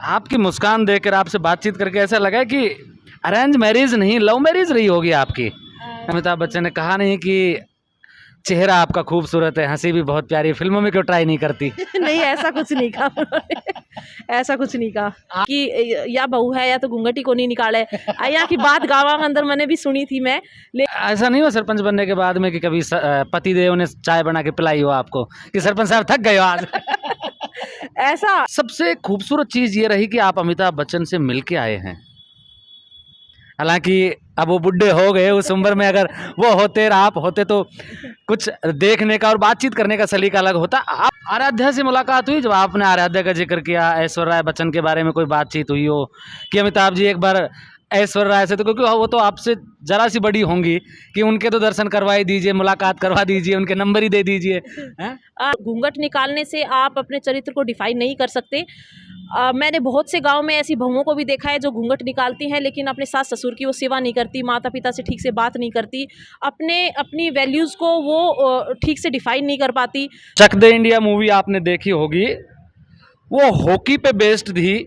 आपकी मुस्कान देखकर, आपसे बातचीत करके ऐसा लगा कि अरेंज मैरिज नहीं, लव मैरिज रही होगी आपकी। अमिताभ बच्चन ने कहा नहीं कि चेहरा आपका खूबसूरत है, हंसी भी बहुत प्यारी, फिल्मों में क्यों ट्राई नहीं करती? नहीं, ऐसा कुछ नहीं कहा उन्होंने। ऐसा कुछ नहीं कहा कि या बहू है या तो घूंघटी को नहीं निकाले। यहाँ की बात गाँव के अंदर मैंने भी सुनी थी मैं। ऐसा नहीं हुआ सरपंच बनने के बाद में कि कभी पति देव ने चाय बना के पिलाई हो आपको कि सरपंच साहब थक गए हो आज? ऐसा सबसे खूबसूरत चीज ये रही कि आप अमिताभ बच्चन से मिल के आए हैं। हालांकि अब वो बुढ़े हो गए, उस उम्र में अगर वो होते और आप होते तो कुछ देखने का और बातचीत करने का सलीका अलग होता। आप आराध्या से मुलाकात हुई जब आपने आराध्या का जिक्र किया, ऐश्वर्या राय बच्चन के बारे में कोई बातचीत हुई हो कि अमिताभ जी एक बार ऐश्वर्या राय से, तो क्योंकि वो तो आपसे जरा सी बड़ी होंगी, कि उनके तो दर्शन करवाई दीजिए, मुलाकात करवा दीजिए, उनके नंबर ही दे दीजिए। घूंघट निकालने से आप अपने चरित्र को डिफाइन नहीं कर सकते। मैंने बहुत से गांव में ऐसी बहुओं को भी देखा है जो घूंघट निकालती हैं लेकिन अपने सास ससुर की वो सेवा नहीं करती, माता पिता से ठीक से बात नहीं करती, अपनी वैल्यूज़ को वो ठीक से डिफाइन नहीं कर पाती। चक दे इंडिया मूवी आपने देखी होगी, वो हॉकी पे बेस्ड थी।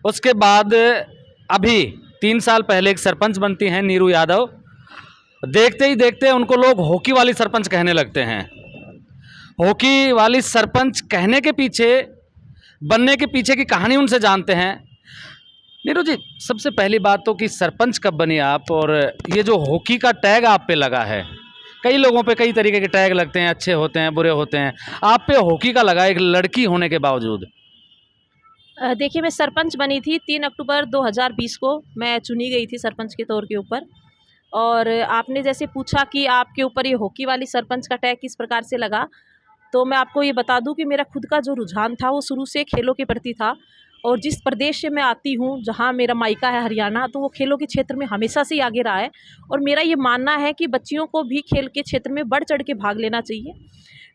उसके बाद अभी 3 साल पहले एक सरपंच बनती हैं नीरू यादव, देखते ही देखते उनको लोग हॉकी वाली सरपंच कहने लगते हैं। हॉकी वाली सरपंच कहने के पीछे, बनने के पीछे की कहानी उनसे जानते हैं। नीरू जी, सबसे पहली बात तो कि सरपंच कब बनी आप, और ये जो हॉकी का टैग आप पे लगा है, कई लोगों पे कई तरीके के टैग लगते हैं, अच्छे होते हैं, बुरे होते हैं, आप पे हॉकी का लगा, एक लड़की होने के बावजूद। देखिए, मैं सरपंच बनी थी 3 अक्टूबर 2020 को मैं चुनी गई थी सरपंच के तौर के ऊपर। और आपने जैसे पूछा कि आपके ऊपर ये हॉकी वाली सरपंच का टैग किस प्रकार से लगा, तो मैं आपको ये बता दूं कि मेरा खुद का जो रुझान था वो शुरू से खेलों के प्रति था। और जिस प्रदेश से मैं आती हूँ, जहाँ मेरा मायका है हरियाणा, तो वो खेलों के क्षेत्र में हमेशा से ही आगे रहा है। और मेरा ये मानना है कि बच्चियों को भी खेल के क्षेत्र में बढ़ चढ़ के भाग लेना चाहिए।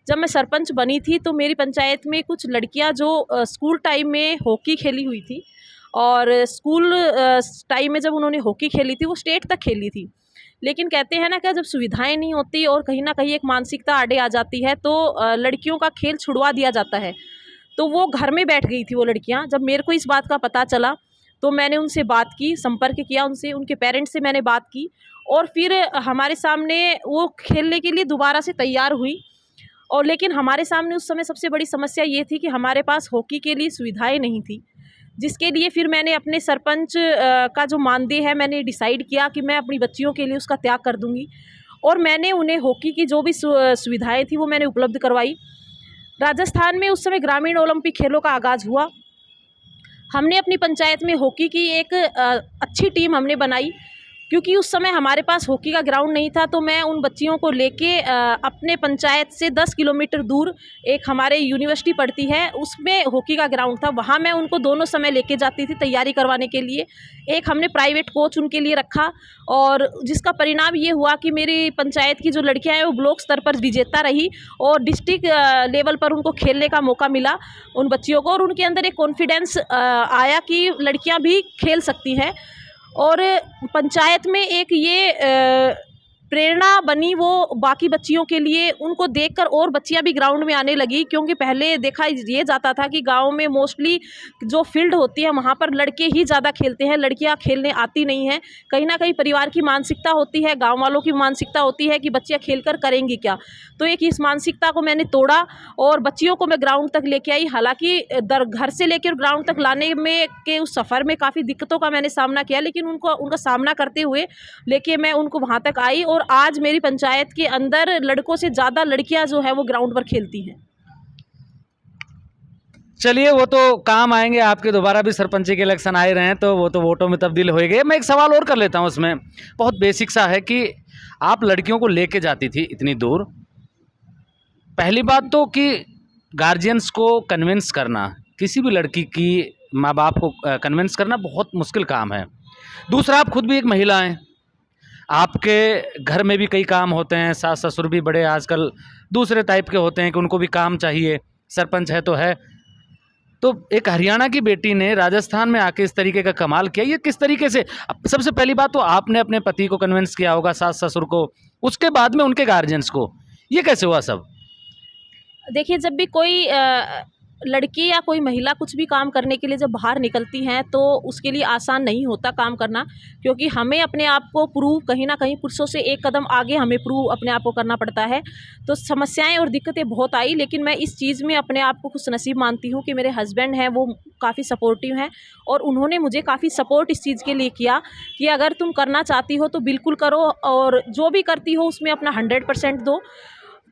जब मैं सरपंच बनी थी तो मेरी पंचायत में कुछ लड़कियां जो स्कूल टाइम में हॉकी खेली हुई थी, और स्कूल टाइम में जब उन्होंने हॉकी खेली थी वो स्टेट तक खेली थी। लेकिन कहते हैं ना कि जब सुविधाएं नहीं होती और कहीं ना कहीं एक मानसिकता आड़े आ जाती है तो लड़कियों का खेल छुड़वा दिया जाता है। तो वो घर में बैठ गई थी वो लड़कियां। जब मेरे को इस बात का पता चला तो मैंने उनसे बात की, संपर्क किया उनसे, उनके पेरेंट्स से मैंने बात की, और फिर हमारे सामने वो खेलने के लिए दोबारा से तैयार हुई। और लेकिन हमारे सामने उस समय सबसे बड़ी समस्या ये थी कि हमारे पास हॉकी के लिए सुविधाएं नहीं थी, जिसके लिए फिर मैंने अपने सरपंच का जो मानदेय है, मैंने डिसाइड किया कि मैं अपनी बच्चियों के लिए उसका त्याग कर दूंगी। और मैंने उन्हें हॉकी की जो भी सुविधाएं थी वो मैंने उपलब्ध करवाई। राजस्थान में उस समय ग्रामीण ओलंपिक खेलों का आगाज़ हुआ। हमने अपनी पंचायत में हॉकी की एक अच्छी टीम हमने बनाई, क्योंकि उस समय हमारे पास हॉकी का ग्राउंड नहीं था। तो मैं उन बच्चियों को लेके अपने पंचायत से 10 किलोमीटर दूर एक हमारे यूनिवर्सिटी पड़ती है, उसमें हॉकी का ग्राउंड था, वहाँ मैं उनको दोनों समय लेके जाती थी तैयारी करवाने के लिए। एक हमने प्राइवेट कोच उनके लिए रखा, और जिसका परिणाम ये हुआ कि मेरी पंचायत की जो लड़कियाँ हैं वो ब्लॉक स्तर पर विजेता रही, और डिस्ट्रिक्ट लेवल पर उनको खेलने का मौका मिला उन बच्चियों को, और उनके अंदर एक कॉन्फिडेंस आया कि लड़कियाँ भी खेल सकती हैं। और पंचायत में एक ये प्रेरणा बनी वो बाकी बच्चियों के लिए, उनको देखकर और बच्चियां भी ग्राउंड में आने लगी। क्योंकि पहले देखा ये जाता था कि गांव में मोस्टली जो फील्ड होती है वहां पर लड़के ही ज़्यादा खेलते हैं, लड़कियां खेलने आती नहीं हैं। कहीं ना कहीं परिवार की मानसिकता होती है, गाँव वालों की मानसिकता होती है कि बच्चियाँ खेल कर करेंगी क्या। तो एक इस मानसिकता को मैंने तोड़ा और बच्चियों को मैं ग्राउंड तक लेके आई। हालांकि घर से लेकर ग्राउंड तक लाने में के उस सफ़र में काफ़ी दिक्कतों का मैंने सामना किया, लेकिन उनका सामना करते हुए लेके मैं उनको वहाँ तक आई। और आज मेरी पंचायत के अंदर लड़कों से ज़्यादा लड़कियां जो है वो ग्राउंड पर खेलती हैं। चलिए, वो तो काम आएंगे आपके, दोबारा भी सरपंची के इलेक्शन आए रहे हैं तो वो तो वोटों में तब्दील हो गए। मैं एक सवाल और कर लेता हूँ, उसमें बहुत बेसिक सा है कि आप लड़कियों को लेके जाती थी इतनी दूर। पहली बात तो कि गार्जियंस को कन्विंस करना, किसी भी लड़की की माँ बाप को कन्विंस करना बहुत मुश्किल काम है। दूसरा, आप खुद भी एक महिला हैं, आपके घर में भी कई काम होते हैं, सास ससुर भी बड़े आजकल दूसरे टाइप के होते हैं कि उनको भी काम चाहिए, सरपंच है तो है। तो एक हरियाणा की बेटी ने राजस्थान में आके इस तरीके का कमाल किया, ये किस तरीके से? सबसे पहली बात तो आपने अपने पति को कन्विंस किया होगा, सास ससुर को, उसके बाद में उनके गार्जियंस को, ये कैसे हुआ सब? देखिए, जब भी कोई लड़की या कोई महिला कुछ भी काम करने के लिए जब बाहर निकलती हैं तो उसके लिए आसान नहीं होता काम करना, क्योंकि हमें अपने आप को प्रूव कहीं ना कहीं पुरुषों से एक कदम आगे हमें प्रूव अपने आप को करना पड़ता है। तो समस्याएं और दिक्कतें बहुत आई, लेकिन मैं इस चीज़ में अपने आप को खुशनसीब मानती हूँ कि मेरे हस्बैंड हैं वो काफ़ी सपोर्टिव हैं और उन्होंने मुझे काफ़ी सपोर्ट इस चीज़ के लिए किया कि अगर तुम करना चाहती हो तो बिल्कुल करो और जो भी करती हो उसमें अपना 100% दो।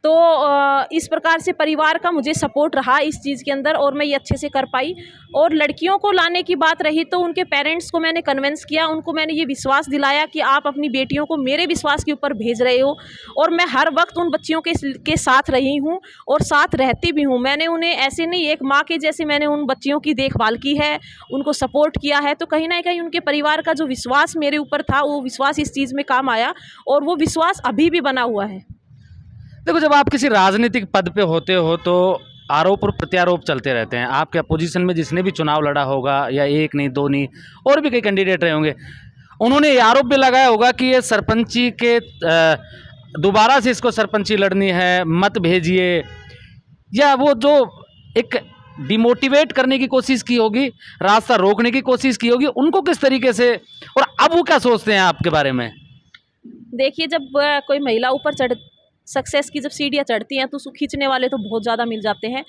तो इस प्रकार से परिवार का मुझे सपोर्ट रहा इस चीज़ के अंदर और मैं ये अच्छे से कर पाई। और लड़कियों को लाने की बात रही तो उनके पेरेंट्स को मैंने कन्विंस किया, उनको मैंने ये विश्वास दिलाया कि आप अपनी बेटियों को मेरे विश्वास के ऊपर भेज रहे हो और मैं हर वक्त उन बच्चियों के साथ रही हूँ और साथ रहती भी हूँ। मैंने उन्हें ऐसे नहीं, एक माँ के जैसे मैंने उन बच्चियों की देखभाल की है, उनको सपोर्ट किया है। तो कहीं ना कहीं उनके परिवार का जो विश्वास मेरे ऊपर था वो विश्वास इस चीज़ में काम आया और वो विश्वास अभी भी बना हुआ है। देखो, जब आप किसी राजनीतिक पद पे होते हो तो आरोप और प्रत्यारोप चलते रहते हैं। आपके अपोजिशन में जिसने भी चुनाव लड़ा होगा, या एक नहीं दो नहीं और भी कई कैंडिडेट रहे होंगे, उन्होंने ये आरोप भी लगाया होगा कि ये सरपंची के दोबारा से इसको सरपंची लड़नी है, मत भेजिए, या वो जो एक डिमोटिवेट करने की कोशिश की होगी, रास्ता रोकने की कोशिश की होगी, उनको किस तरीके से, और अब वो क्या सोचते हैं आपके बारे में? देखिए, जब कोई महिला ऊपर चढ़ सक्सेस की जब सीढ़ियाँ चढ़ती हैं तो उसको खींचने वाले तो बहुत ज़्यादा मिल जाते हैं,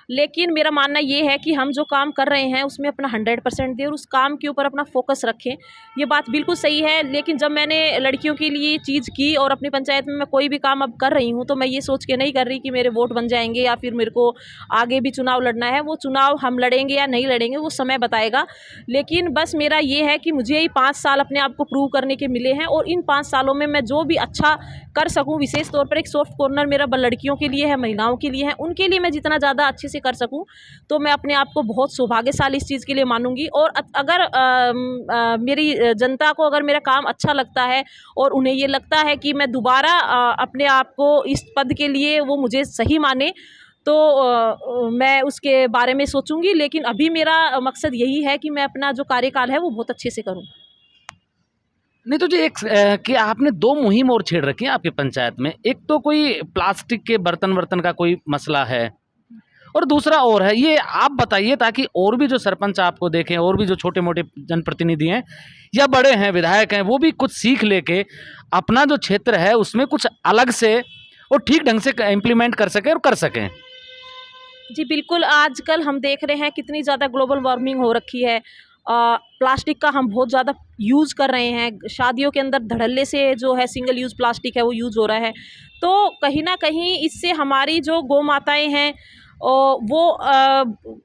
लेकिन मेरा मानना ये है कि हम जो काम कर रहे हैं उसमें अपना 100% दें और उस काम के ऊपर अपना फोकस रखें। ये बात बिल्कुल सही है, लेकिन जब मैंने लड़कियों के लिए चीज़ की और अपनी पंचायत में मैं कोई भी काम अब कर रही हूँ तो मैं ये सोच के नहीं कर रही कि मेरे वोट बन जाएंगे या फिर मेरे को आगे भी चुनाव लड़ना है। वो चुनाव हम लड़ेंगे या नहीं लड़ेंगे वो समय बताएगा, लेकिन बस मेरा ये है कि मुझे ही 5 साल अपने आप को प्रूव करने के मिले हैं और इन 5 सालों में मैं जो भी अच्छा कर सकूँ, विशेष तौर पर एक सॉफ्ट कॉर्नर मेरा लड़कियों के लिए है, महिलाओं के लिए है, उनके लिए मैं जितना ज़्यादा अच्छे से कर सकूं तो मैं अपने आप को बहुत सौभाग्यशाली इस चीज़ के लिए मानूंगी। और अगर मेरी जनता को अगर मेरा काम अच्छा लगता है और उन्हें ये लगता है कि मैं दोबारा अपने आप को इस पद के लिए वो मुझे सही माने तो मैं उसके बारे में सोचूंगी, लेकिन अभी मेरा मकसद यही है कि मैं अपना जो कार्यकाल है वो बहुत अच्छे से करूँ। नहीं तो जो कि आपने दो मुहिम और छेड़ रखी है आपकी पंचायत में। एक तो कोई प्लास्टिक के बर्तन का कोई मसला है, और दूसरा और है, ये आप बताइए ताकि और भी जो सरपंच आपको देखें, और भी जो छोटे मोटे जनप्रतिनिधि हैं या बड़े हैं, विधायक हैं, वो भी कुछ सीख लेके अपना जो क्षेत्र है उसमें कुछ अलग से और ठीक ढंग से इम्प्लीमेंट कर सकें और कर सकें। जी बिल्कुल, आजकल हम देख रहे हैं कितनी ज़्यादा ग्लोबल वार्मिंग हो रखी है। प्लास्टिक का हम बहुत ज़्यादा यूज़ कर रहे हैं, शादियों के अंदर धड़ल्ले से जो है सिंगल यूज़ प्लास्टिक है वो यूज़ हो रहा है। तो कहीं ना कहीं इससे हमारी जो गौ माताएँ हैं वो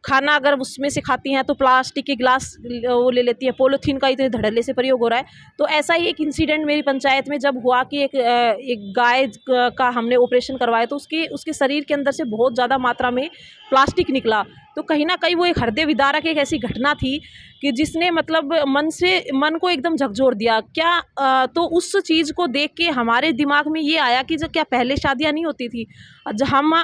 खाना अगर उसमें से खाती हैं तो प्लास्टिक के गिलास वो ले लेती है, पॉलीथीन का इतने धड़ल्ले से प्रयोग हो रहा है। तो ऐसा ही एक इंसिडेंट मेरी पंचायत में जब हुआ कि एक गाय का हमने ऑपरेशन करवाया तो उसके शरीर के अंदर से बहुत ज़्यादा मात्रा में प्लास्टिक निकला। तो कहीं ना कहीं वो एक हृदय विदारक एक ऐसी घटना थी कि जिसने मतलब मन को एकदम झकझोर दिया। तो उस चीज़ को देख के हमारे दिमाग में ये आया कि जब क्या पहले शादियाँ नहीं होती थी,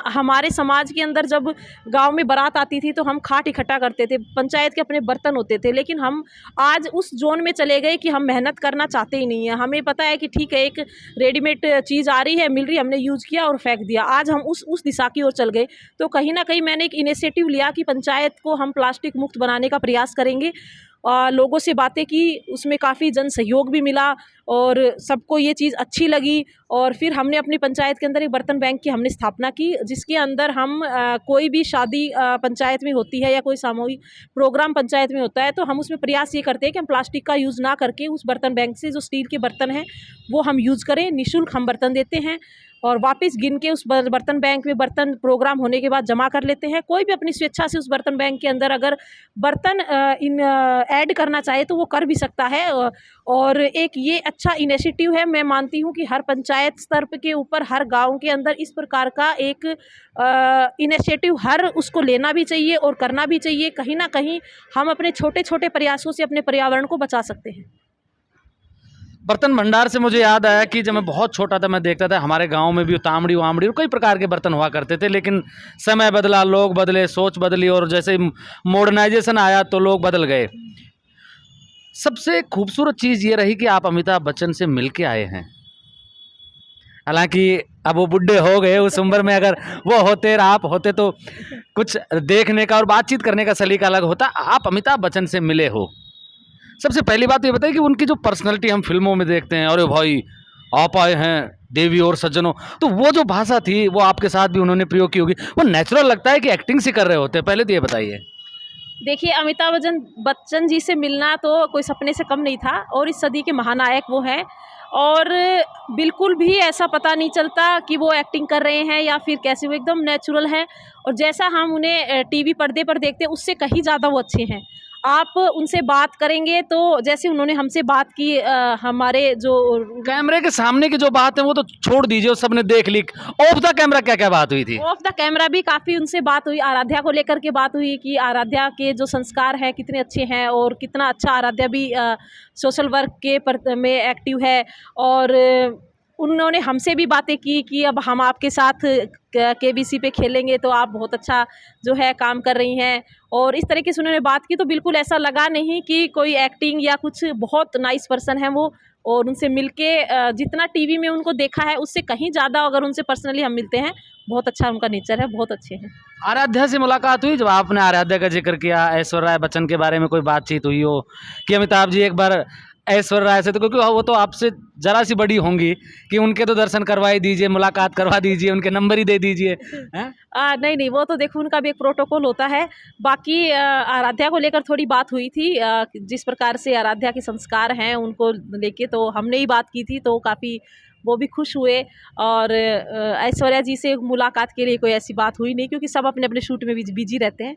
हमारे समाज के अंदर जब गांव में बारात आती थी तो हम खाट इकट्ठा करते थे, पंचायत के अपने बर्तन होते थे, लेकिन हम आज उस जोन में चले गए कि हम मेहनत करना चाहते ही नहीं है। हमें पता है कि ठीक है, एक रेडीमेड चीज़ आ रही है, मिल रही है, हमने यूज़ किया और फेंक दिया। आज हम उस दिशा की ओर चल गए। तो कहीं ना कहीं मैंने एक इनिशिएटिव लिया कि पंचायत को हम प्लास्टिक मुक्त बनाने का प्रयास करेंगे। लोगों से बातें की, उसमें काफ़ी जन सहयोग भी मिला और सबको ये चीज़ अच्छी लगी। और फिर हमने अपनी पंचायत के अंदर एक बर्तन बैंक की हमने स्थापना की, जिसके अंदर हम कोई भी शादी पंचायत में होती है या कोई सामूहिक प्रोग्राम पंचायत में होता है तो हम उसमें प्रयास ये करते हैं कि हम प्लास्टिक का यूज़ ना करके उस बर्तन बैंक से जो स्टील के बर्तन हैं वो हम यूज़ करें। निःशुल्क हम बर्तन देते हैं और वापस गिन के उस बर्तन बैंक में बर्तन प्रोग्राम होने के बाद जमा कर लेते हैं। कोई भी अपनी स्वेच्छा से उस बर्तन बैंक के अंदर अगर बर्तन ऐड करना चाहे तो वो कर भी सकता है। और एक ये अच्छा इनिशिएटिव है। मैं मानती हूँ कि हर पंचायत स्तर के ऊपर हर गांव के अंदर इस प्रकार का एक इनिशिएटिव हर उसको लेना भी चाहिए और करना भी चाहिए। कहीं ना कहीं हम अपने छोटे छोटे प्रयासों से अपने पर्यावरण को बचा सकते हैं। बर्तन भंडार से मुझे याद आया कि जब मैं बहुत छोटा था मैं देखता था हमारे गांव में भी तांबड़ी वामड़ी और कई प्रकार के बर्तन हुआ करते थे, लेकिन समय बदला, लोग बदले, सोच बदली, और जैसे मॉडर्नाइजेशन आया तो लोग बदल गए। सबसे खूबसूरत चीज़ ये रही कि आप अमिताभ बच्चन से मिल के आए हैं। हालांकि अब वो बुढ़े हो गए, उस उम्र में अगर वो होते और आप होते तो कुछ देखने का और बातचीत करने का सलीका अलग होता। आप अमिताभ बच्चन से मिले हो, सबसे पहली बात तो ये बताइए कि उनकी जो पर्सनैलिटी हम फिल्मों में देखते हैं, अरे भाई आप आए हैं देवी और सज्जनों, तो वो जो भाषा थी वो आपके साथ भी उन्होंने प्रयोग की होगी, वो नेचुरल लगता है कि एक्टिंग से कर रहे होते हैं? पहले तो ये बताइए। देखिए, अमिताभ बच्चन जी से मिलना तो कोई सपने से कम नहीं था और इस सदी के महानायक वो हैं और बिल्कुल भी ऐसा पता नहीं चलता कि वो एक्टिंग कर रहे हैं या फिर कैसे, वो एकदम नेचुरल हैं और जैसा हम उन्हें टीवी पर्दे पर देखते हैं उससे कहीं ज़्यादा वो अच्छे हैं। आप उनसे बात करेंगे तो जैसे उन्होंने हमसे बात की, हमारे जो कैमरे के सामने की जो बात है वो तो छोड़ दीजिए, वो सबने देख ली। ऑफ द कैमरा क्या क्या बात हुई थी? ऑफ द कैमरा भी काफ़ी उनसे बात हुई, आराध्या को लेकर के बात हुई कि आराध्या के जो संस्कार हैं कितने अच्छे हैं और कितना अच्छा आराध्या भी सोशल वर्क के में एक्टिव है। और उन्होंने हमसे भी बातें की कि अब हम आपके साथ केबीसी पे खेलेंगे तो आप बहुत अच्छा जो है काम कर रही हैं और इस तरीके से उन्होंने बात की। तो बिल्कुल ऐसा लगा नहीं कि कोई एक्टिंग या कुछ, बहुत नाइस पर्सन है वो और उनसे मिलके जितना टीवी में उनको देखा है उससे कहीं ज़्यादा अगर उनसे पर्सनली हम मिलते हैं, बहुत अच्छा उनका नेचर है, बहुत अच्छे हैं। आराध्या से मुलाकात हुई? जब आपने आराध्या का जिक्र किया, ऐश्वर्या राय बच्चन के बारे में कोई बातचीत हुई हो कि अमिताभ जी एक बार ऐश्वर्या राय से, तो क्योंकि वो तो आपसे जरा सी बड़ी होंगी, कि उनके तो दर्शन करवा ही दीजिए, मुलाकात करवा दीजिए, उनके नंबर ही दे दीजिए, हैं? नहीं, नहीं, वो तो देखो उनका भी एक प्रोटोकॉल होता है। बाकी आराध्या को लेकर थोड़ी बात हुई थी, जिस प्रकार से आराध्या के संस्कार हैं उनको लेके तो हमने ही बात की थी, तो काफ़ी वो भी खुश हुए। और ऐश्वर्या जी से मुलाकात के लिए कोई ऐसी बात हुई नहीं क्योंकि सब अपने-अपने शूट में बिज़ी रहते हैं।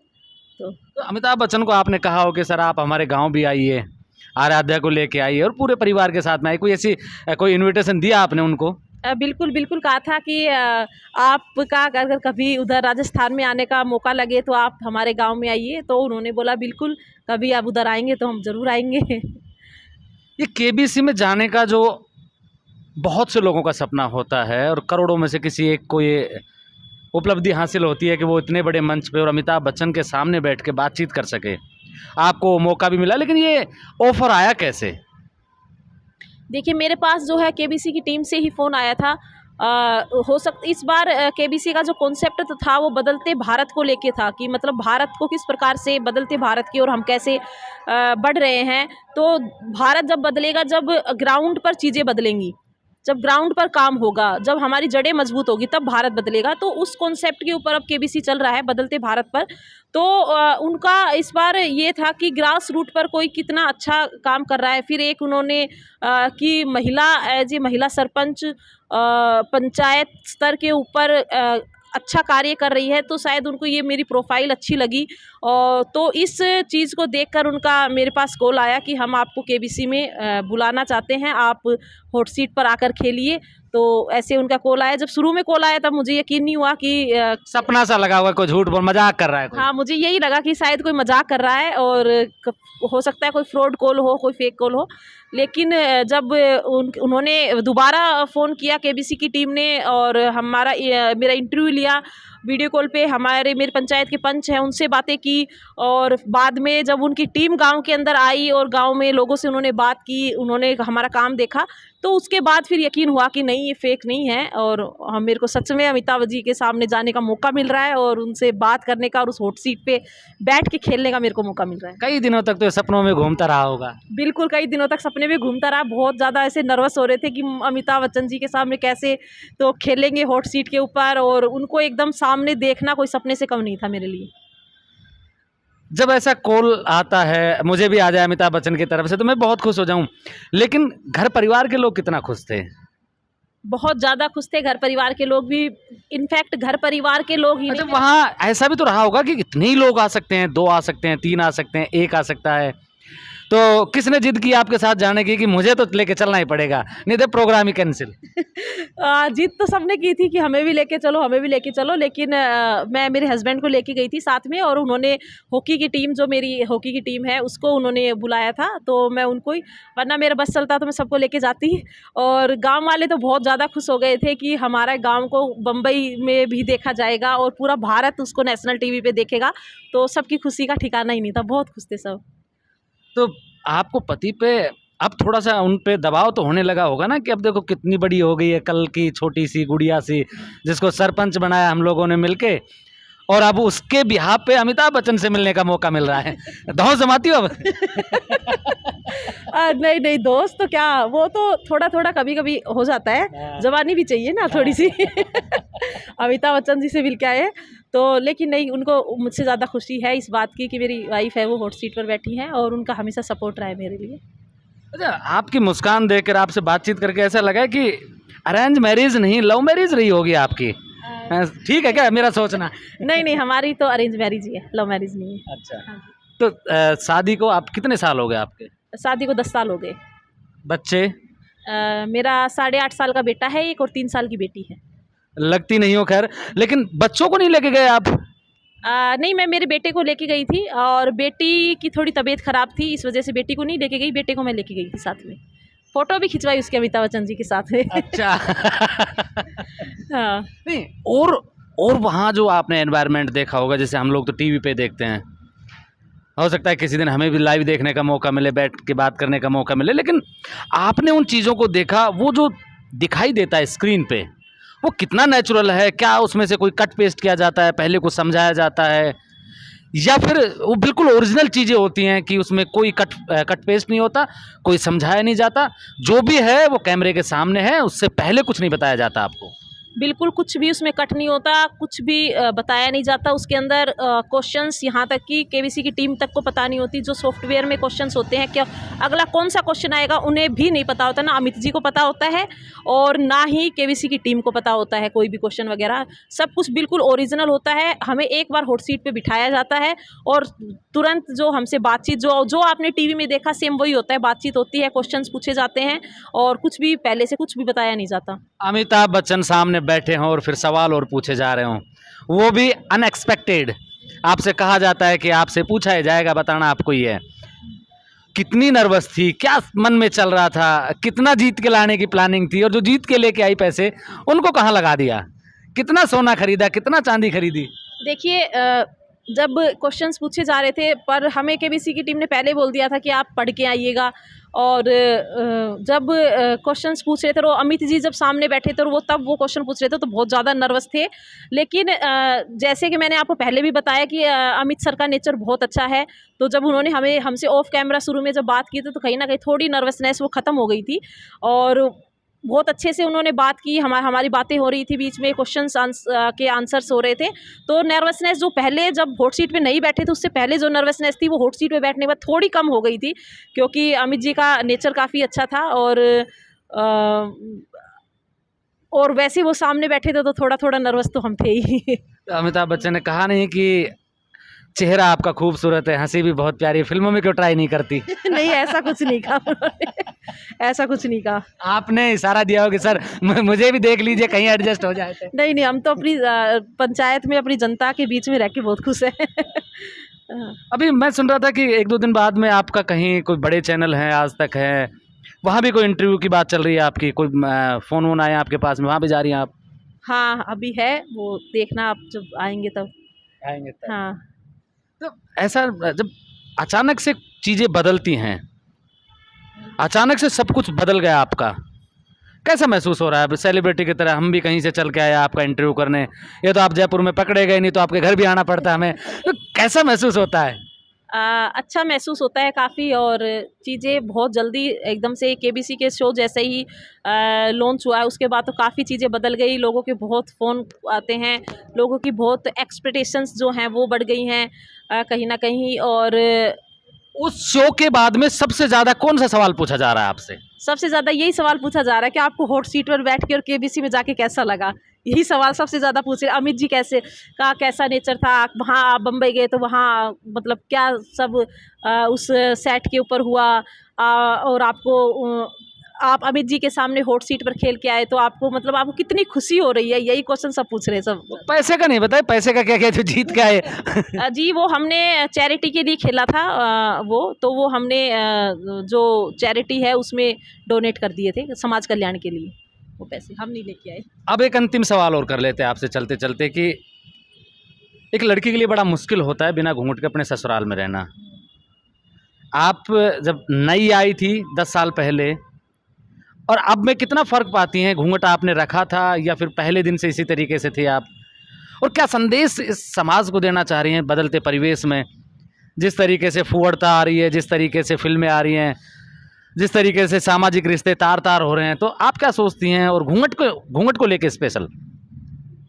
तो अमिताभ बच्चन को आपने कहा हो कि सर आप हमारे गाँव भी आइए, आराध्या को लेके आइए और पूरे परिवार के साथ में आइए, कोई ऐसी कोई इन्विटेशन दिया आपने उनको? बिल्कुल, बिल्कुल कहा था कि आपका अगर कभी उधर राजस्थान में आने का मौका लगे तो आप हमारे गाँव में आइए, तो उन्होंने बोला बिल्कुल, कभी आप उधर आएँगे तो हम ज़रूर आएँगे। ये केबीसी में जाने का जो बहुत से लोगों का सपना होता है और करोड़ों में से किसी एक को ये उपलब्धि हासिल होती है कि वो इतने बड़े मंच पे और अमिताभ बच्चन के सामने बैठ के बातचीत कर सके, आपको वो मौका भी मिला, लेकिन ये ऑफर आया कैसे? देखिए, मेरे पास जो है केबीसी की टीम से ही फ़ोन आया था। हो सकता इस बार केबीसी का जो कॉन्सेप्ट था वो बदलते भारत को लेके था कि मतलब भारत को किस प्रकार से, बदलते भारत की ओर हम कैसे बढ़ रहे हैं। तो भारत जब बदलेगा, जब ग्राउंड पर चीज़ें बदलेंगी, जब ग्राउंड पर काम होगा, जब हमारी जड़ें मजबूत होगी तब भारत बदलेगा। तो उस कॉन्सेप्ट के ऊपर अब केबीसी चल रहा है, बदलते भारत पर। तो उनका इस बार ये था कि ग्रास रूट पर कोई कितना अच्छा काम कर रहा है। फिर एक उन्होंने कि महिला एज ए महिला सरपंच पंचायत स्तर के ऊपर अच्छा कार्य कर रही है, तो शायद उनको ये मेरी प्रोफाइल अच्छी लगी। और तो इस चीज़ को देखकर उनका मेरे पास कॉल आया कि हम आपको केबीसी में बुलाना चाहते हैं, आप हॉट सीट पर आकर खेलिए। तो ऐसे उनका कॉल आया। जब शुरू में कॉल आया तब मुझे यकीन नहीं हुआ कि सपना सा लगा हुआ कोई झूठ बोल मजाक कर रहा है कोई। हाँ, मुझे यही लगा कि शायद कोई मजाक कर रहा है और हो सकता है कोई फ्रॉड कॉल हो, कोई फेक कॉल हो। लेकिन जब उन्होंने दोबारा फ़ोन किया केबीसी की टीम ने और मेरा इंटरव्यू लिया वीडियो कॉल पे, मेरे पंचायत के पंच हैं उनसे बातें की और बाद में जब उनकी टीम गांव के अंदर आई और गांव में लोगों से उन्होंने बात की, उन्होंने हमारा काम देखा, तो उसके बाद फिर यकीन हुआ कि नहीं, ये फेक नहीं है और मेरे को सच में अमिताभ जी के सामने जाने का मौका मिल रहा है और उनसे बात करने का और उस हॉट सीट पे बैठ के खेलने का मेरे को मौका मिल रहा है। कई दिनों तक तो ये सपनों में घूमता रहा होगा। बिल्कुल, कई दिनों तक सपने में घूमता रहा। बहुत ज़्यादा ऐसे नर्वस हो रहे थे कि अमिताभ बच्चन जी के सामने कैसे तो खेलेंगे हॉट सीट के ऊपर, और उनको एकदम सामने देखना कोई सपने से कम नहीं था मेरे लिए। जब ऐसा कॉल आता है, मुझे भी आ जाए अमिताभ बच्चन की तरफ से, तो मैं बहुत खुश हो जाऊं, लेकिन घर परिवार के लोग कितना खुश थे? बहुत ज़्यादा खुश थे घर परिवार के लोग भी। इनफैक्ट घर परिवार के लोग ही अच्छा, नहीं, वहाँ ऐसा भी तो रहा होगा कि इतने ही लोग आ सकते हैं, 2 आ सकते हैं, 3 आ सकते हैं, 1 आ सकता है, तो किसने जिद की आपके साथ जाने की कि मुझे तो लेके चलना ही पड़ेगा, नहीं तो प्रोग्राम ही कैंसिल? जिद तो सबने की थी कि हमें भी लेके चलो, हमें भी लेके चलो, लेकिन मैं मेरे हस्बैंड को लेके गई थी साथ में और उन्होंने हॉकी की टीम, जो मेरी हॉकी की टीम है, उसको उन्होंने बुलाया था, तो मैं उनको ही, वरना मेरा बस चलता तो मैं सबको लेके जाती। और गांव वाले तो बहुत ज़्यादा खुश हो गए थे कि हमारा गांव को बम्बई में भी देखा जाएगा और पूरा भारत उसको नेशनल टीवी पे देखेगा, तो सबकी खुशी का ठिकाना ही नहीं था, बहुत खुश थे सब। तो आपको पति पे अब थोड़ा सा उन पे दबाव तो होने लगा होगा ना कि अब देखो कितनी बड़ी हो गई है कल की छोटी सी गुड़िया सी, जिसको सरपंच बनाया हम लोगों ने मिलके, और अब उसके बिहाफ पे अमिताभ बच्चन से मिलने का मौका मिल रहा है। धौंस जमाती हो अब? नहीं नहीं दोस्त तो क्या, वो तो थोड़ा थोड़ा कभी कभी हो जाता है, जवानी भी चाहिए ना थोड़ी सी। अमिताभ बच्चन जी से मिल के आए तो, लेकिन नहीं, उनको मुझसे ज़्यादा खुशी है इस बात की कि मेरी वाइफ है वो हॉट सीट पर बैठी है, और उनका हमेशा सपोर्ट रहा है मेरे लिए। अच्छा, आपकी मुस्कान देखकर, आपसे बातचीत करके ऐसा लगा कि अरेंज मैरिज नहीं लव मैरिज रही होगी आपकी। ठीक है क्या मेरा सोचना? नहीं नहीं, हमारी तो अरेंज मैरिज ही है, लव मैरिज नहीं है। अच्छा, हाँ तो शादी को आप कितने साल हो गए आपके? जी। शादी को 10 साल हो गए। बच्चे? मेरा 8.5 साल का बेटा है एक, और 3 साल की बेटी है। लगती नहीं हो खैर, लेकिन बच्चों को नहीं लेके गए आप? नहीं, मैं मेरे बेटे को लेके गई थी, और बेटी की थोड़ी तबीयत ख़राब थी, इस वजह से बेटी को नहीं लेके गई, बेटे को मैं लेके गई थी साथ में। फ़ोटो भी खिंचवाई उसके अमिताभ बच्चन जी के साथ में। अच्छा। हाँ। नहीं, और वहाँ जो आपने एनवायरनमेंट देखा होगा, जैसे हम लोग तो टीवी पे देखते हैं, हो सकता है किसी दिन हमें भी लाइव देखने का मौका मिले, बैठ के बात करने का मौका मिले, लेकिन आपने उन चीज़ों को देखा, वो जो दिखाई देता है स्क्रीन पे, वो कितना नेचुरल है? क्या उसमें से कोई कट पेस्ट किया जाता है, पहले कुछ समझाया जाता है, या फिर वो बिल्कुल ओरिजिनल चीज़ें होती हैं कि उसमें कोई कट पेस्ट नहीं होता, कोई समझाया नहीं जाता, जो भी है वो कैमरे के सामने है, उससे पहले कुछ नहीं बताया जाता आपको? बिल्कुल कुछ भी उसमें कट नहीं होता, कुछ भी बताया नहीं जाता। उसके अंदर क्वेश्चंस यहाँ तक कि केबीसी की टीम तक को पता नहीं होती, जो सॉफ्टवेयर में क्वेश्चंस होते हैं क्या अगला कौन सा क्वेश्चन आएगा उन्हें भी नहीं पता होता, ना अमित जी को पता होता है और ना ही केबीसी की टीम को पता होता है कोई भी क्वेश्चन वगैरह। सब कुछ बिल्कुल ओरिजिनल होता है। हमें एक बार हॉट सीट पे बिठाया जाता है और तुरंत जो हमसे बातचीत जो आपने टीवी में देखा सेम वही होता है, बातचीत होती है, क्वेश्चंस पूछे जाते हैं और कुछ भी पहले से कुछ भी बताया नहीं जाता। अमिताभ बच्चन सामने बैठे हों और फिर सवाल और पूछे जा रहे हों, वो भी अनएक्सपेक्टेड, आपसे कहा जाता है कि आपसे पूछा ही जाएगा, बताना आपको ही है। कितनी नर्वस थी, क्या मन में चल रहा था, कितना जीत के लाने की प्लानिंग थी, और जो जीत के लेके आई पैसे उनको कहाँ लगा दिया, कितना सोना खरीदा, कितना चांदी खरीदी? देखिए जब क्वेश्चंस पूछे जा रहे थे पर हमें केबीसी की टीम ने पहले बोल दिया था कि आप पढ़ के आइएगा, और जब क्वेश्चंस पूछ रहे थे और अमित जी जब सामने बैठे थे और वो तब वो क्वेश्चन पूछ रहे थे तो बहुत ज़्यादा नर्वस थे। लेकिन जैसे कि मैंने आपको पहले भी बताया कि अमित सर का नेचर बहुत अच्छा है, तो जब उन्होंने हमसे ऑफ कैमरा शुरू में जब बात की थी तो कहीं ना कहीं थोड़ी नर्वसनेस वो ख़त्म हो गई थी, और बहुत अच्छे से उन्होंने बात की। हमारी बातें हो रही थी, बीच में क्वेश्चंस के आंसर्स हो रहे थे, तो नर्वसनेस जो पहले जब हॉट सीट पे नहीं बैठे थे उससे पहले जो नर्वसनेस थी वो हॉट सीट पे बैठने के बाद थोड़ी कम हो गई थी, क्योंकि अमित जी का नेचर काफ़ी अच्छा था और वैसे वो सामने बैठे थे तो थोड़ा थोड़ा नर्वस तो हम थे ही। तो अमिताभ बच्चन ने कहा नहीं कि चेहरा आपका खूबसूरत है, हंसी भी बहुत प्यारी है, फिल्मों में क्यों ट्राई नहीं करती? नहीं, ऐसा कुछ नहीं कहा उन्होंने, ऐसा कुछ नहीं कहा। आपने इशारा दिया हो कि सर मुझे भी देख लीजिए, कहीं एडजस्ट हो जाए तो। नहीं नहीं, हम तो अपनी पंचायत में अपनी जनता के बीच में रह के बहुत खुश है। अभी मैं सुन रहा था कि एक दो दिन बाद में आपका कहीं कोई बड़े चैनल हैं, आज तक है, वहाँ भी कोई इंटरव्यू की बात चल रही है आपकी, कोई फ़ोन वोन आया आपके पास में, वहाँ भी जा रही हैं आप? हाँ अभी है, वो देखना आप जब आएंगे तब। आएंगे तब। हाँ। तो ऐसा जब अचानक से चीज़ें बदलती हैं, अचानक से सब कुछ बदल गया आपका, कैसा महसूस हो रहा है? अब सेलिब्रिटी की तरह हम भी कहीं से चल के आए आपका इंटरव्यू करने, ये तो आप जयपुर में पकड़े गए, नहीं तो आपके घर भी आना पड़ता है हमें, तो कैसा महसूस होता है? अच्छा महसूस होता है काफ़ी, और चीज़ें बहुत जल्दी एकदम से केबीसी के शो जैसे ही लॉन्च हुआ है उसके बाद तो काफ़ी चीज़ें बदल गई। लोगों के बहुत फ़ोन आते हैं, लोगों की बहुत एक्सपेक्टेशंस जो हैं वो बढ़ गई हैं कहीं ना कहीं। और उस शो के बाद में सबसे ज़्यादा कौन सा सवाल पूछा जा रहा है आपसे? सबसे ज़्यादा यही सवाल पूछा जा रहा है कि आपको हॉट सीट पर बैठ के और केबीसी में जाके कैसा लगा, यही सवाल सबसे ज़्यादा पूछ रहे। अमित जी कैसा नेचर था, वहाँ आप बम्बई गए तो वहाँ मतलब क्या सब उस सेट के ऊपर हुआ, और आप अमित जी के सामने हॉट सीट पर खेल के आए तो आपको मतलब आपको कितनी खुशी हो रही है, यही क्वेश्चन सब पूछ रहे हैं सब। पैसे का नहीं बताए, पैसे का क्या क्या जो जीत के आए? जी वो हमने चैरिटी के लिए खेला था, वो हमने जो चैरिटी है उसमें डोनेट कर दिए थे समाज कल्याण के लिए, वो पैसे हम नहीं लेके आए। अब एक अंतिम सवाल और कर लेते हैं आपसे चलते चलते कि एक लड़की के लिए बड़ा मुश्किल होता है बिना घूंघट के अपने ससुराल में रहना। आप जब नई आई थी 10 साल पहले और अब में कितना फ़र्क पाती हैं? घूंघट आपने रखा था या फिर पहले दिन से इसी तरीके से थे आप? और क्या संदेश इस समाज को देना चाह रही हैं बदलते परिवेश में? जिस तरीके से फुहड़ता आ रही है, जिस तरीके से फ़िल्में आ रही हैं, जिस तरीके से सामाजिक रिश्ते तार-तार हो रहे हैं, तो आप क्या सोचती हैं? और घूंघट को लेके स्पेशल?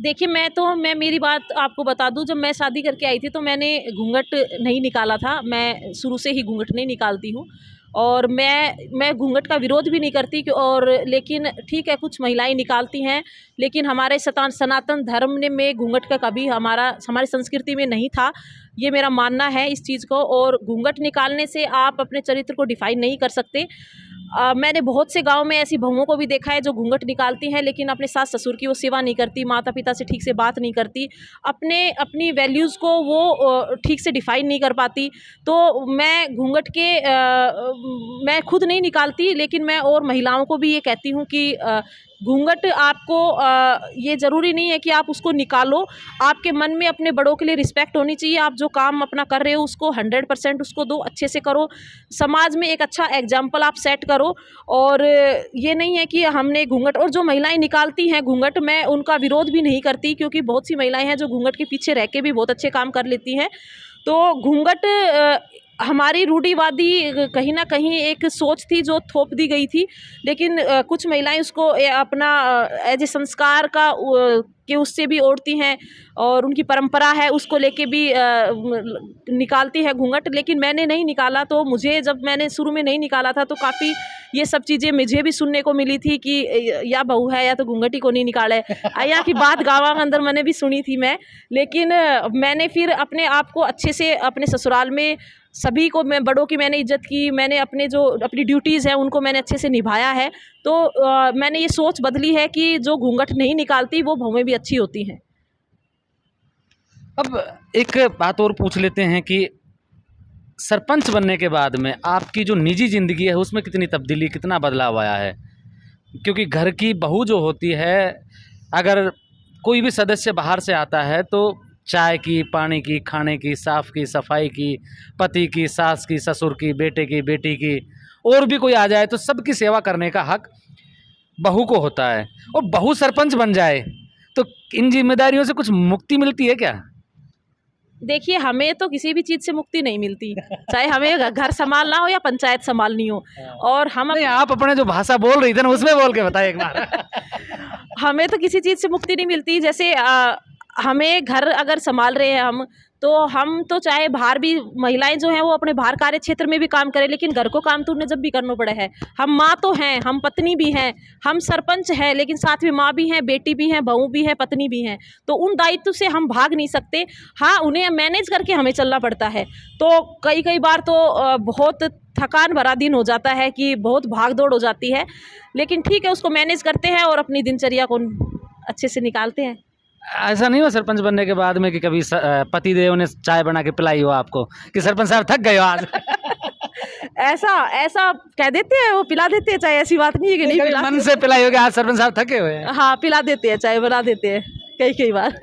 देखिए, मैं मेरी बात आपको बता दूँ, जब मैं शादी करके आई थी तो मैंने घूँघट नहीं निकाला था। मैं शुरू से ही घूँघट नहीं निकालती हूँ और मैं घूँघट का विरोध भी नहीं करती और लेकिन ठीक है, कुछ महिलाएं निकालती हैं, लेकिन हमारे सनातन धर्म ने में घूँघट का कभी हमारी संस्कृति में नहीं था। ये मेरा मानना है इस चीज़ को। और घूँघट निकालने से आप अपने चरित्र को डिफाइन नहीं कर सकते। मैंने बहुत से गाँव में ऐसी बहुओं को भी देखा है जो घूँघट निकालती हैं, लेकिन अपने सास-ससुर की वो सेवा नहीं करती, माता-पिता से ठीक से बात नहीं करती, अपनी वैल्यूज़ को वो ठीक से डिफ़ाइन नहीं कर पाती। तो मैं मैं खुद नहीं निकालती, लेकिन मैं और महिलाओं को भी ये कहती हूँ कि घूँघट आपको ये ज़रूरी नहीं है कि आप उसको निकालो। आपके मन में अपने बड़ों के लिए रिस्पेक्ट होनी चाहिए। आप जो काम अपना कर रहे हो उसको 100% उसको दो, अच्छे से करो। समाज में एक अच्छा एग्जाम्पल आप सेट करो। और ये नहीं है कि हमने घूँघट, और जो महिलाएं निकालती हैं घूँघट, मैं उनका विरोध भी नहीं करती, क्योंकि बहुत सी महिलाएं हैं जो घूँघट के पीछे रह के भी बहुत अच्छे काम कर लेती हैं। तो घूँघट हमारी रूढ़िवादी कहीं न कहीं एक सोच थी जो थोप दी गई थी, लेकिन कुछ महिलाएं उसको अपना एज ए संस्कार का कि उससे भी ओढ़ती हैं और उनकी परंपरा है उसको लेके भी निकालती है घूँघट। लेकिन मैंने नहीं निकाला, तो मुझे जब मैंने शुरू में नहीं निकाला था तो काफ़ी ये सब चीज़ें मुझे भी सुनने को मिली थी कि या बहू है या तो घूँघट ही को नहीं निकाले। यहाँ की बात गाँव के अंदर मैंने भी सुनी थी मैं। लेकिन मैंने फिर अपने आप को अच्छे से अपने ससुराल में सभी को, मैं बड़ों की मैंने इज्जत की, मैंने अपनी ड्यूटीज़ हैं उनको मैंने अच्छे से निभाया है। तो मैंने ये सोच बदली है कि जो घूँघट नहीं निकालती वो बहुएं भी अच्छी होती हैं। अब एक बात और पूछ लेते हैं कि सरपंच बनने के बाद में आपकी जो निजी ज़िंदगी है उसमें कितनी तब्दीली, कितना बदलाव आया है? क्योंकि घर की बहू जो होती है, अगर कोई भी सदस्य बाहर से आता है तो चाय की, पानी की, खाने की, साफ़ की, सफाई की, पति की, सास की, ससुर की, बेटे की, बेटी की, और भी कोई आ जाए तो सबकी सेवा करने का हक बहू को होता है। और बहू सरपंच बन जाए तो इन जिम्मेदारियों से कुछ मुक्ति मिलती है क्या? देखिए, हमें तो किसी भी चीज़ से मुक्ति नहीं मिलती, चाहे हमें घर संभालना हो या पंचायत संभालनी हो। और नहीं, आप अपने जो भाषा बोल रही थी ना उसमें बोल के बताइए एक बार। हमें तो किसी चीज़ से मुक्ति नहीं मिलती। जैसे हमें घर अगर संभाल रहे हैं हम तो चाहे बाहर भी महिलाएं जो हैं वो अपने बाहर कार्य क्षेत्र में भी काम करें, लेकिन घर को काम तो उन्हें जब भी करना पड़े है। हम माँ तो हैं, हम पत्नी भी हैं, हम सरपंच हैं, लेकिन साथ में माँ भी हैं, बेटी भी हैं, बहू भी हैं, पत्नी भी हैं। तो उन दायित्व से हम भाग नहीं सकते। हाँ, उन्हें मैनेज करके हमें चलना पड़ता है। तो कई बार तो बहुत थकान भरा दिन हो जाता है कि बहुत भाग दौड़ हो जाती है, लेकिन ठीक है, उसको मैनेज करते हैं और अपनी दिनचर्या को अच्छे से निकालते हैं। ऐसा नहीं हुआ सरपंच बनने के बाद में कि कभी पति देव ने चाय बना के पिलाई हो आपको कि सरपंच साहब थक गए हो आज? ऐसा कह देते हैं, वो पिला देते हैं चाय, ऐसी बात नहीं है कि नहीं पिला। मन से पिलाई होगी आज सरपंच साहब थके हुए हैं? हाँ, पिला देते हैं, चाय बना देते हैं कई बार।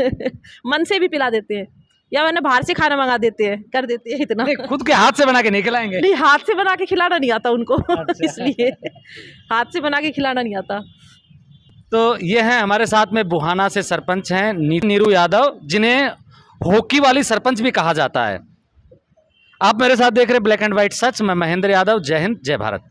मन से भी पिला देते हैं, या वरना बाहर से खाना मंगा देते हैं, कर देते हैं इतना। खुद के हाथ से बना के नहीं खिलाएंगे? नहीं, हाथ से बना के खिलाना नहीं आता उनको। अच्छा। इसलिए हाथ से बना के खिलाना नहीं आता। तो ये हैं हमारे साथ में बुहाना से सरपंच हैं नीरू यादव, जिन्हें हॉकी वाली सरपंच भी कहा जाता है। आप मेरे साथ देख रहे हैं ब्लैक एंड व्हाइट सच। मैं महेंद्र यादव। जय हिंद, जय भारत।